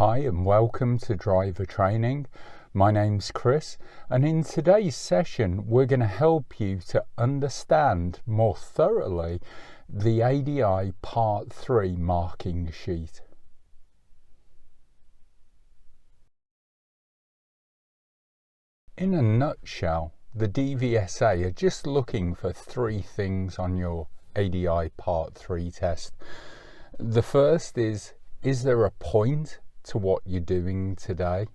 Hi and welcome to Driver Training. My name's Chris, and in today's session we're going to help you to understand more thoroughly the ADI Part 3 marking sheet. In a nutshell, the DVSA are just looking for three things on your ADI Part 3 test. The first is there a point to what you're doing today?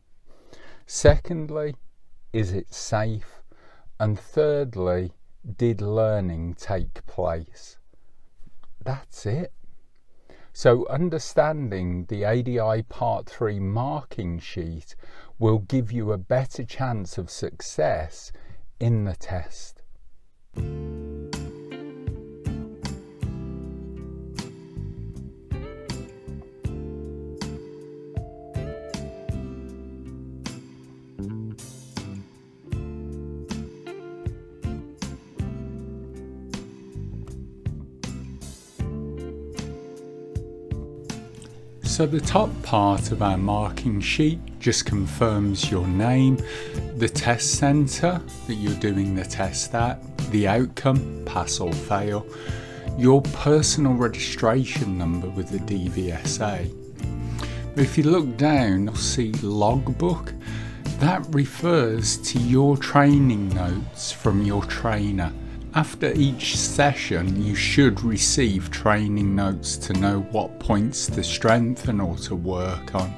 Secondly, is it safe? And thirdly, did learning take place? That's it. So understanding the ADI Part 3 marking sheet will give you a better chance of success in the test. So the top part of our marking sheet just confirms your name, the test centre that you're doing the test at, the outcome, pass or fail, your personal registration number with the DVSA. But if you look down, you'll see logbook. That refers to your training notes from your trainer. After each session, you should receive training notes to know what points to strengthen or to work on.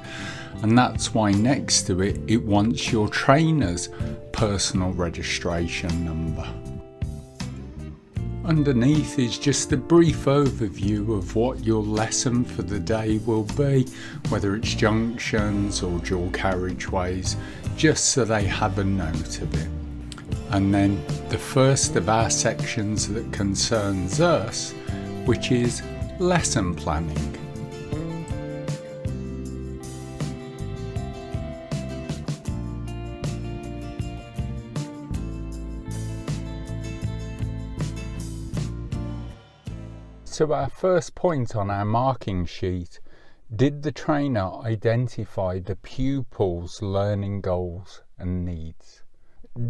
And that's why next to it, it wants your trainer's personal registration number. Underneath is just a brief overview of what your lesson for the day will be, whether it's junctions or dual carriageways, just so they have a note of it. And then the first of our sections that concerns us, which is lesson planning. So our first point on our marking sheet, did the trainer identify the pupil's learning goals and needs?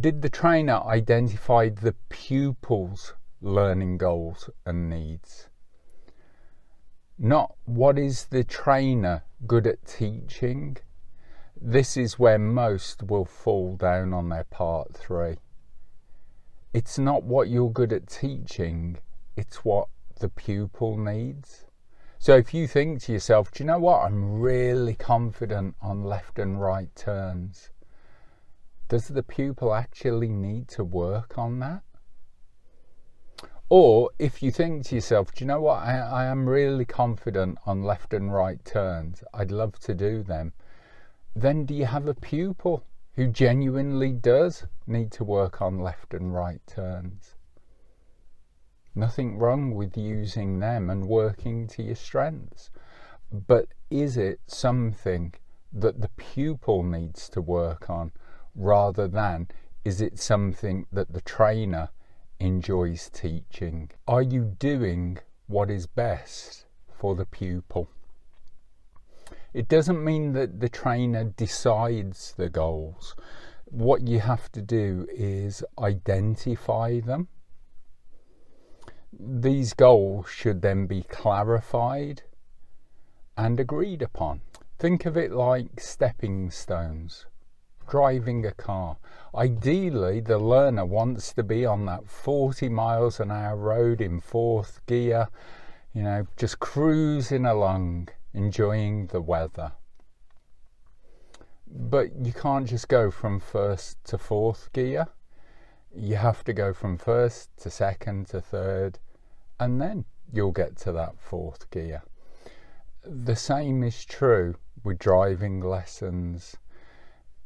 Did the trainer identify the pupil's learning goals and needs? Not what is the trainer good at teaching? This is where most will fall down on their Part 3. It's not what you're good at teaching, it's what the pupil needs. So if you think to yourself, do you know what, I'm really confident on left and right turns. Does the pupil actually need to work on that? Or if you think to yourself, do you know what, I am really confident on left and right turns, I'd love to do them, then do you have a pupil who genuinely does need to work on left and right turns? Nothing wrong with using them and working to your strengths. But is it something that the pupil needs to work on, rather than is it something that the trainer enjoys teaching? Are you doing what is best for the pupil? It doesn't mean that the trainer decides the goals. What you have to do is identify them. These goals should then be clarified and agreed upon. Think of it like stepping stones. Driving a car. Ideally, the learner wants to be on that 40 miles an hour road in fourth gear, just cruising along, enjoying the weather. But you can't just go from first to fourth gear. You have to go from first to second to third, and then you'll get to that fourth gear. The same is true with driving lessons.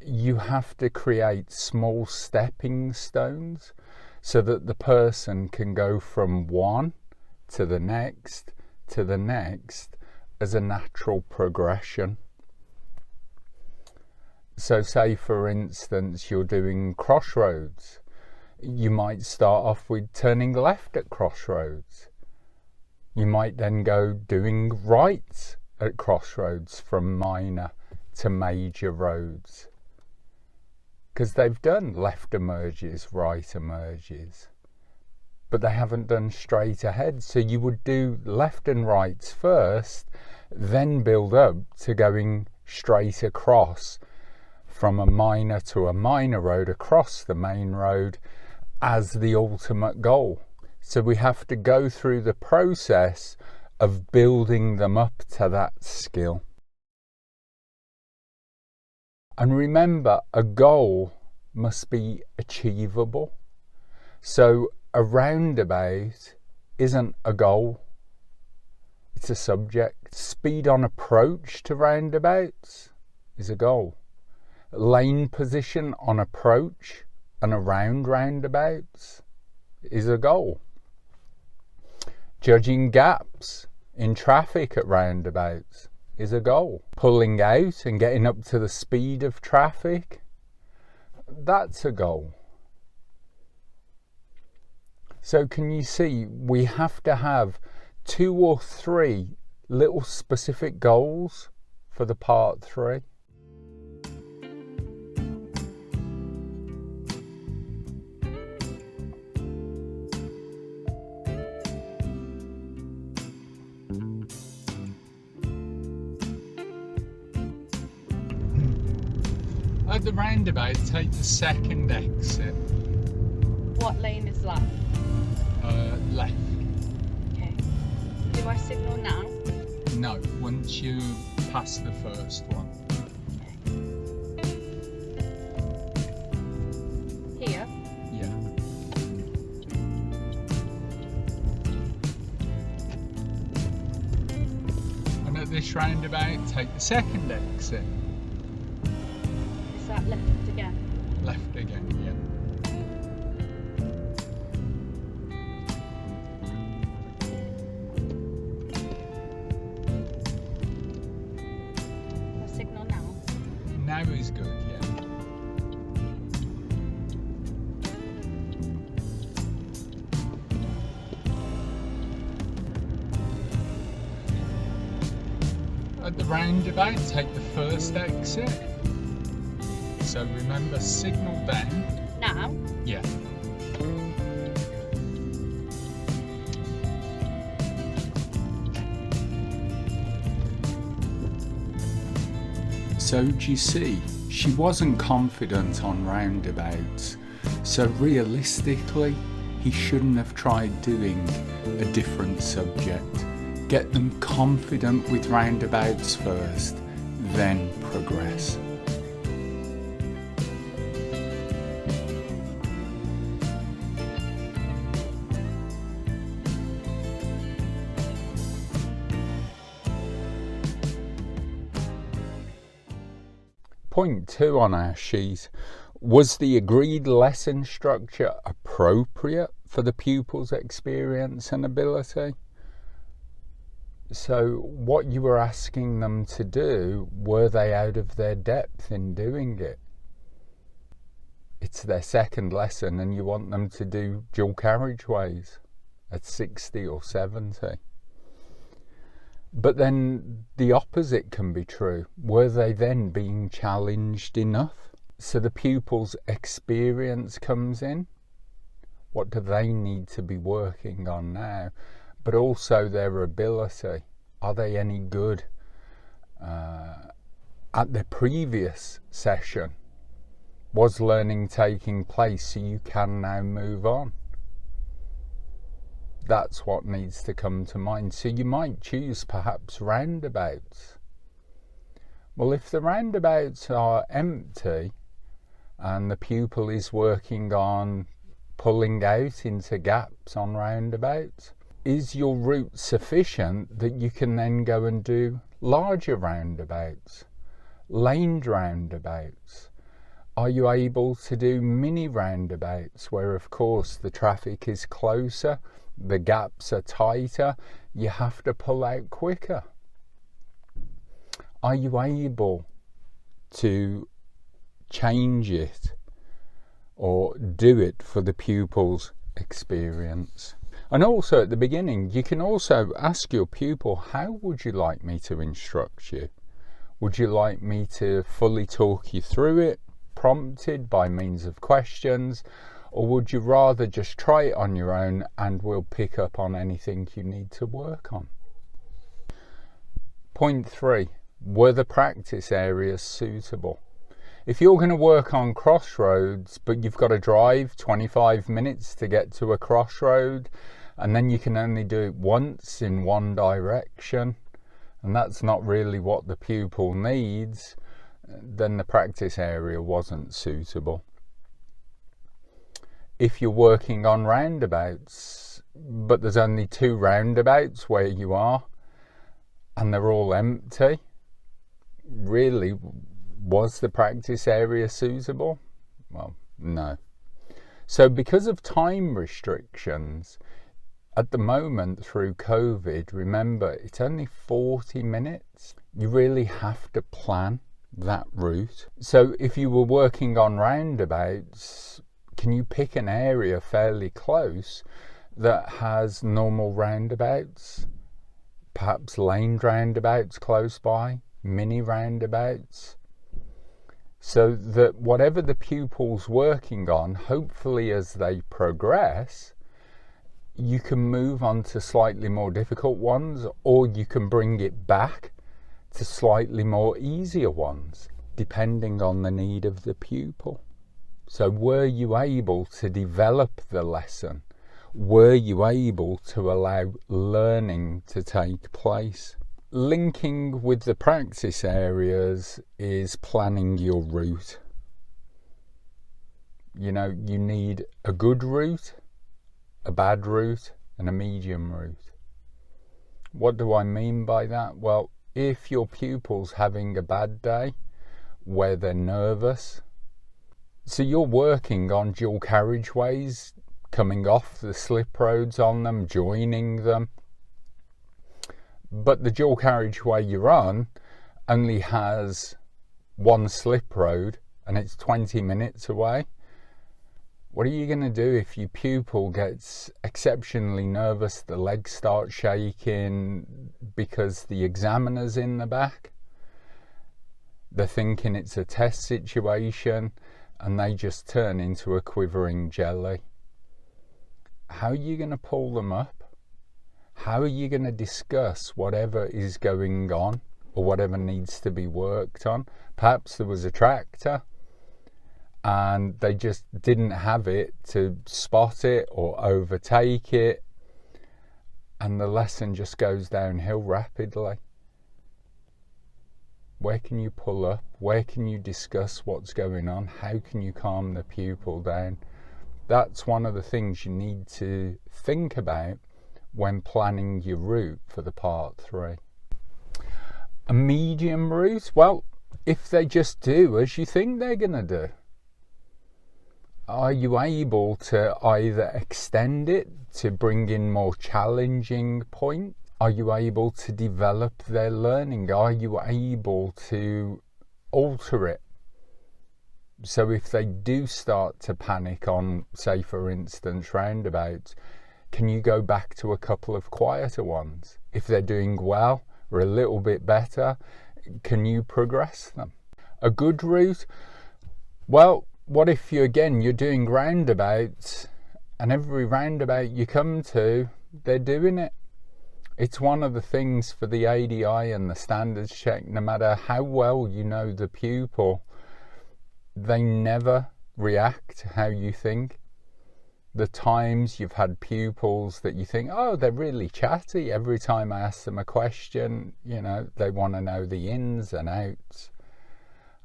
You have to create small stepping stones so that the person can go from one to the next as a natural progression. So say for instance you're doing crossroads. You might start off with turning left at crossroads. You might then go doing right at crossroads from minor to major roads, because they've done left emerges, right emerges, but they haven't done straight ahead. So you would do left and rights first, then build up to going straight across from a minor to a minor road across the main road as the ultimate goal. So we have to go through the process of building them up to that skill. And remember, a goal must be achievable. So a roundabout isn't a goal, it's a subject. Speed on approach to roundabouts is a goal. Lane position on approach and around roundabouts is a goal. Judging gaps in traffic at roundabouts is a goal. Pulling out and getting up to the speed of traffic, that's a goal. So can you see, we have to have 2 or 3 little specific goals for the part 3. At the roundabout, take the second exit. What lane is that? Left. Okay. Do I signal now? No, once you pass the first one. Okay. Here? Yeah. And at this roundabout, take the second exit. Is that left again? Left again, yeah. Signal now? Now is good, yeah. At the roundabout, take the first exit. So remember, signal down. Now? Yeah. So do you see, she wasn't confident on roundabouts, so realistically he shouldn't have tried doing a different subject. Get them confident with roundabouts first, then progress. Point 2 on our sheet, was the agreed lesson structure appropriate for the pupil's experience and ability? So what you were asking them to do, were they out of their depth in doing it? It's their second lesson and you want them to do dual carriageways at 60 or 70. But then the opposite can be true. Were they then being challenged enough? So the pupil's experience comes in. What do they need to be working on now? But also their ability. Are they any good at the previous session? Was learning taking place so you can now move on? That's what needs to come to mind. So you might choose perhaps roundabouts. Well, if the roundabouts are empty and the pupil is working on pulling out into gaps on roundabouts, is your route sufficient that you can then go and do larger roundabouts, laned roundabouts? Are you able to do mini roundabouts where of course the traffic is closer, the gaps are tighter, you have to pull out quicker? Are you able to change it or do it for the pupil's experience? And also at the beginning, you can also ask your pupil, how would you like me to instruct you? Would you like me to fully talk you through it, prompted by means of questions? Or would you rather just try it on your own and we'll pick up on anything you need to work on? Point 3. Were the practice areas suitable? If you're going to work on crossroads, but you've got to drive 25 minutes to get to a crossroad, and then you can only do it once in one direction, and that's not really what the pupil needs, then the practice area wasn't suitable. If you're working on roundabouts, but there's only 2 roundabouts where you are, and they're all empty, really, was the practice area suitable? Well, no. So because of time restrictions, at the moment through COVID, remember, it's only 40 minutes. You really have to plan that route. So if you were working on roundabouts, can you pick an area fairly close that has normal roundabouts? Perhaps laned roundabouts close by, mini roundabouts, so that whatever the pupil's working on, hopefully as they progress, you can move on to slightly more difficult ones, or you can bring it back to slightly more easier ones, depending on the need of the pupil. So were you able to develop the lesson? Were you able to allow learning to take place? Linking with the practice areas is planning your route. You know, you need a good route, a bad route, and a medium route. What do I mean by that? Well, if your pupil's having a bad day where they're nervous, so you're working on dual carriageways, coming off the slip roads on them, joining them, but the dual carriageway you're on only has 1 slip road and it's 20 minutes away. What are you going to do if your pupil gets exceptionally nervous, the legs start shaking because the examiner's in the back? They're thinking it's a test situation and they just turn into a quivering jelly. How are you going to pull them up? How are you going to discuss whatever is going on or whatever needs to be worked on? Perhaps there was a tractor and they just didn't have it to spot it or overtake it, and the lesson just goes downhill rapidly. Where can you pull up? Where can you discuss what's going on? How can you calm the pupil down? That's one of the things you need to think about when planning your route for the part 3. A medium route, well, if they just do as you think they're going to do, are you able to either extend it to bring in more challenging points? Are you able to develop their learning? Are you able to alter it? So if they do start to panic on, say for instance, roundabouts, can you go back to a couple of quieter ones? If they're doing well or a little bit better, can you progress them? A good route, well, what if you're doing roundabouts and every roundabout you come to, they're doing it? It's one of the things for the ADI and the standards check, no matter how well you know the pupil, they never react how you think. The times you've had pupils that you think, oh, they're really chatty. Every time I ask them a question, you know, they want to know the ins and outs.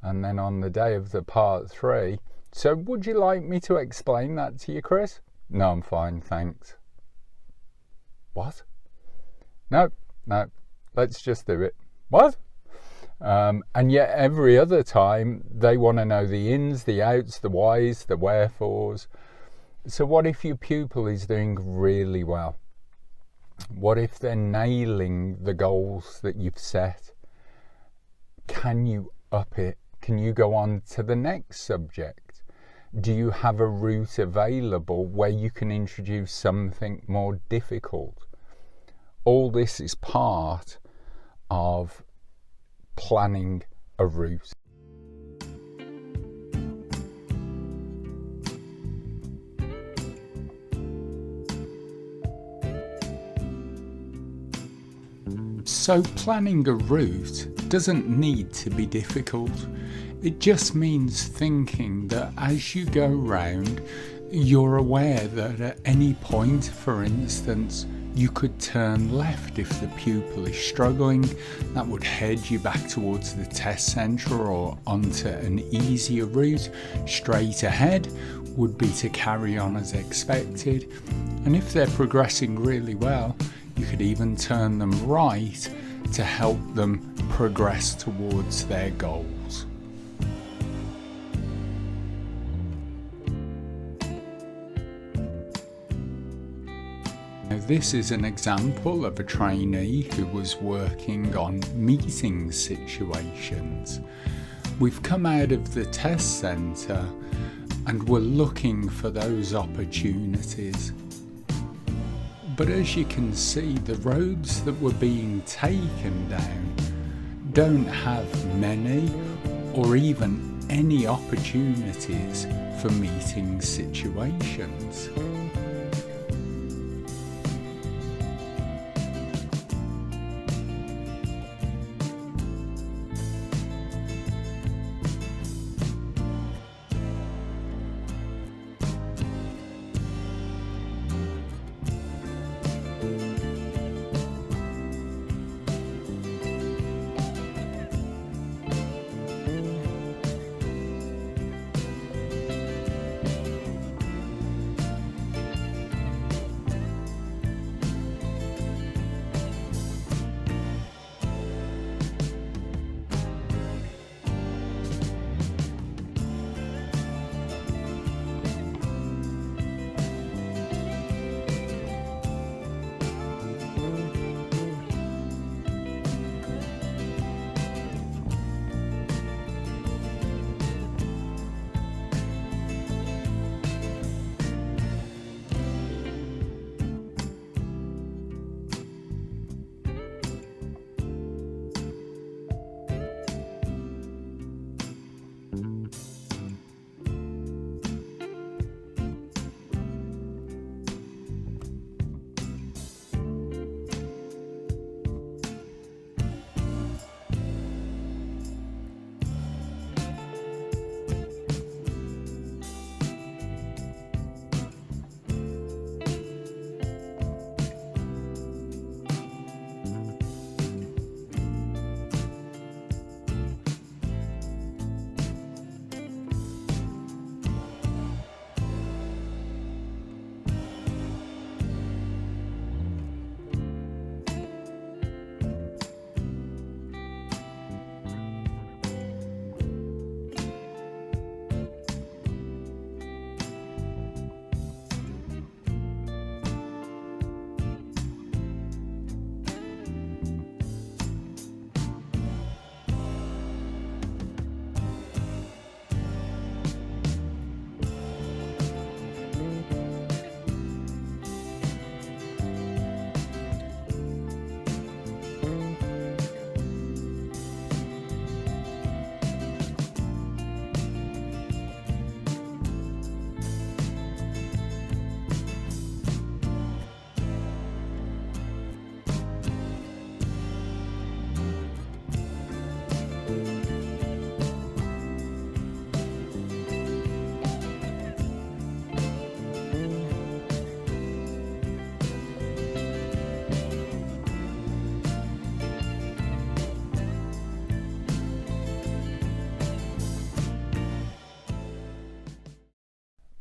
And then on the day of the part 3, so would you like me to explain that to you, Chris? No, I'm fine, thanks. What? No, let's just do it. What? And yet every other time they want to know the ins, the outs, the whys, the wherefores. So what if your pupil is doing really well? What if they're nailing the goals that you've set? Can you up it? Can you go on to the next subject? Do you have a route available where you can introduce something more difficult? All this is part of planning a route. So planning a route doesn't need to be difficult. It just means thinking that as you go round, you're aware that at any point, for instance, you could turn left if the pupil is struggling. That would head you back towards the test centre or onto an easier route. Straight ahead would be to carry on as expected. And if they're progressing really well, you could even turn them right to help them progress towards their goals. Now, this is an example of a trainee who was working on meeting situations. We've come out of the test centre and we're looking for those opportunities. But as you can see, the roads that were being taken down don't have many or even any opportunities for meeting situations.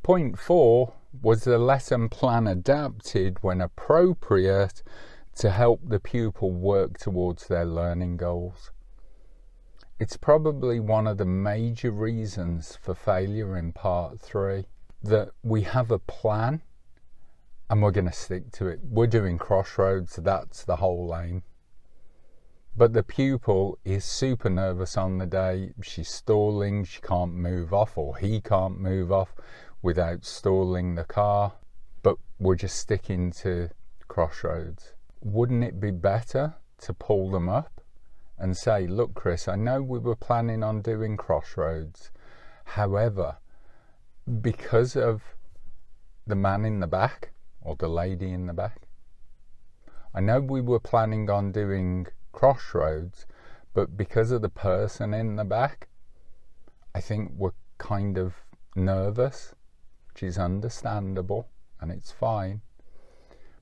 Point 4 was the lesson plan adapted when appropriate to help the pupil work towards their learning goals. It's probably one of the major reasons for failure in part 3, that we have a plan and we're going to stick to it. We're doing crossroads, that's the whole aim. But the pupil is super nervous on the day, she's stalling, she can't move off, or he can't move off without stalling the car, but we're just sticking to crossroads. Wouldn't it be better to pull them up and say, look Chris, I know we were planning on doing crossroads, however, because of the man in the back or the lady in the back, I know we were planning on doing crossroads, but because of the person in the back, I think we're kind of nervous, which is understandable and it's fine.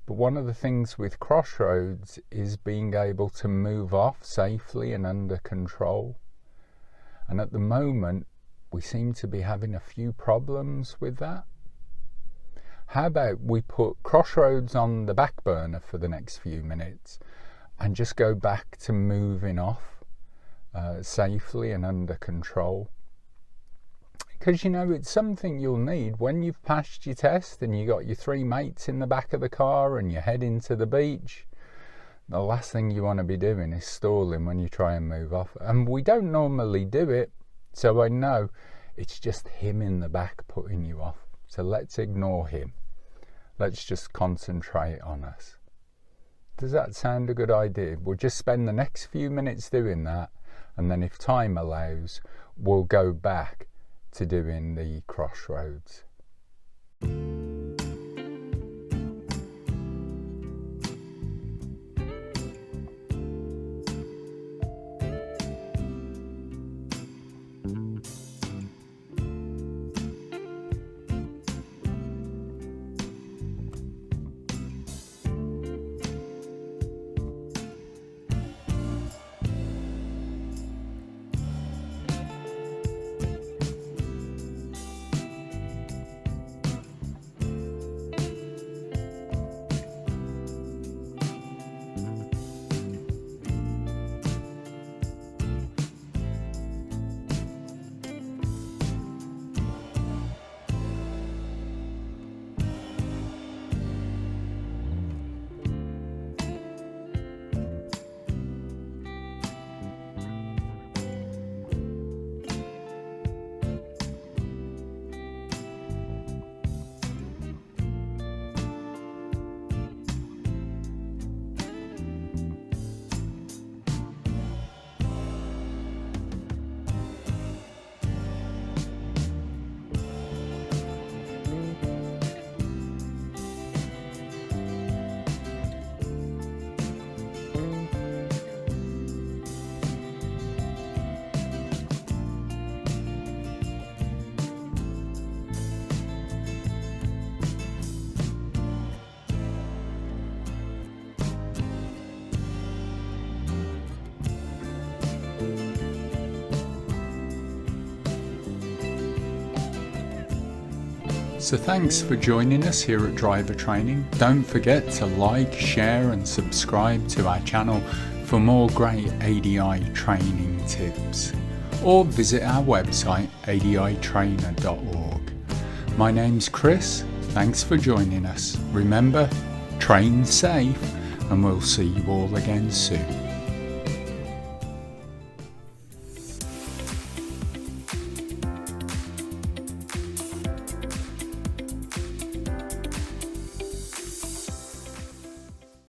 But one of the things with crossroads is being able to move off safely and under control. And at the moment, we seem to be having a few problems with that. How about we put crossroads on the back burner for the next few minutes and just go back to moving off safely and under control? Because, you know, it's something you'll need when you've passed your test and you got your 3 mates in the back of the car and you're heading to the beach. The last thing you want to be doing is stalling when you try and move off. And we don't normally do it, so I know it's just him in the back putting you off. So let's ignore him. Let's just concentrate on us. Does that sound a good idea? We'll just spend the next few minutes doing that, and then if time allows, we'll go back to doing the crossroads. So thanks for joining us here at Driver Training. Don't forget to like, share and subscribe to our channel for more great ADI training tips. Or visit our website aditrainer.org. My name's Chris, thanks for joining us. Remember, train safe and we'll see you all again soon.